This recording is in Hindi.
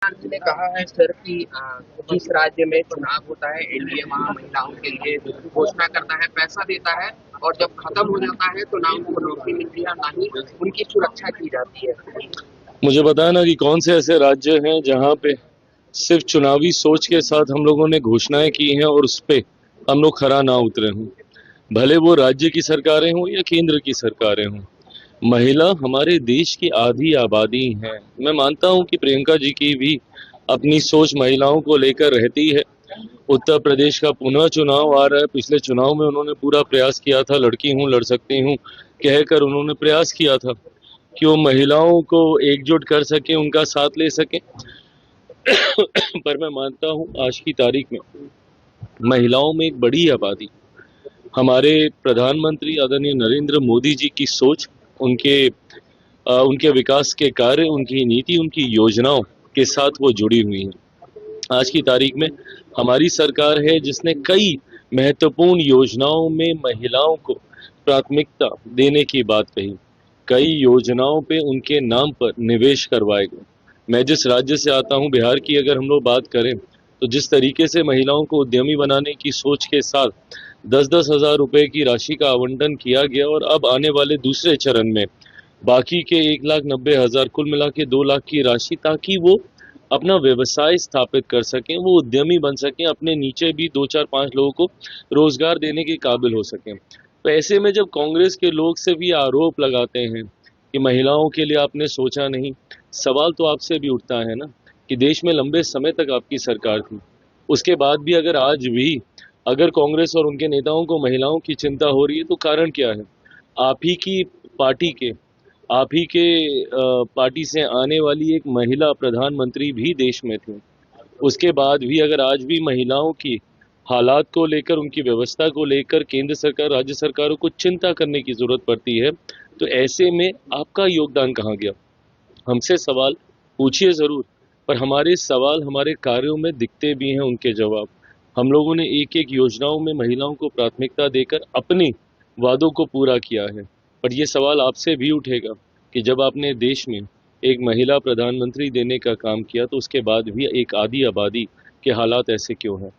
गांधी ने कहा है सर कि जिस राज्य में चुनाव होता है एनडीए वहाँ महिलाओं के लिए घोषणा करता है, पैसा देता है और जब खत्म हो जाता है तो ना उनको नौकरी मिलती है ना ही उनकी सुरक्षा की जाती है। मुझे बताया ना कि कौन से ऐसे राज्य हैं जहां पे सिर्फ चुनावी सोच के साथ हम लोगों ने घोषणाएं की हैं और उस पे हम लोग खरा ना उतरे हों। भले वो राज्य की सरकारें हों या केंद्र की सरकारें हों, महिला हमारे देश की आधी आबादी है। मैं मानता हूं कि प्रियंका जी की भी अपनी सोच महिलाओं को लेकर रहती है। उत्तर प्रदेश का पुनः चुनाव आ रहा है। पिछले चुनाव में उन्होंने पूरा प्रयास किया था, लड़की हूं लड़ सकती हूं कहकर उन्होंने प्रयास किया था कि वो महिलाओं को एकजुट कर सके, उनका साथ ले सके। पर मैं मानता हूं आज की तारीख में महिलाओं में एक बड़ी आबादी, हमारे प्रधानमंत्री आदरणीय नरेंद्र मोदी जी की सोच, उनके विकास के कार्य, उनकी नीति, उनकी योजनाओं के साथ वो जुड़ी हुई हैं। आज की तारीख में हमारी सरकार है जिसने कई महत्वपूर्ण योजनाओं में महिलाओं को प्राथमिकता देने की बात कही। कई योजनाओं पे उनके नाम पर निवेश करवाए गए। मैं जिस राज्य से आता हूं, बिहार की अगर हम लोग बात करें, तो जिस तरीके से महिलाओं को उद्यमी बनाने की सोच के साथ 10-10 हजार रुपए की राशि का आवंटन किया गया और अब आने वाले दूसरे चरण में बाकी के 1,90,000 कुल मिला के 2 लाख की राशि, ताकि वो अपना व्यवसाय स्थापित कर सकें, वो उद्यमी बन सकें, अपने नीचे भी 2-4-5 लोगों को रोजगार देने के काबिल हो सकें। तो ऐसे में जब कांग्रेस के लोग से भी आरोप लगाते हैं कि महिलाओं के लिए आपने सोचा नहीं, सवाल तो आपसे भी उठता है ना कि देश में लंबे समय तक आपकी सरकार थी, उसके बाद भी अगर आज भी अगर कांग्रेस और उनके नेताओं को महिलाओं की चिंता हो रही है तो कारण क्या है? आप ही की पार्टी के आप ही के पार्टी से आने वाली एक महिला प्रधानमंत्री भी देश में थी। उसके बाद भी अगर आज भी महिलाओं की हालात को लेकर, उनकी व्यवस्था को लेकर केंद्र सरकार, राज्य सरकारों को चिंता करने की जरूरत पड़ती है, तो ऐसे में आपका योगदान कहाँ गया? हमसे सवाल पूछिए जरूर, पर हमारे सवाल हमारे कार्यों में दिखते भी हैं उनके जवाब। हम लोगों ने एक एक योजनाओं में महिलाओं को प्राथमिकता देकर अपने वादों को पूरा किया है। पर यह सवाल आपसे भी उठेगा कि जब आपने देश में एक महिला प्रधानमंत्री देने का काम किया तो उसके बाद भी एक आधी आबादी के हालात ऐसे क्यों हैं?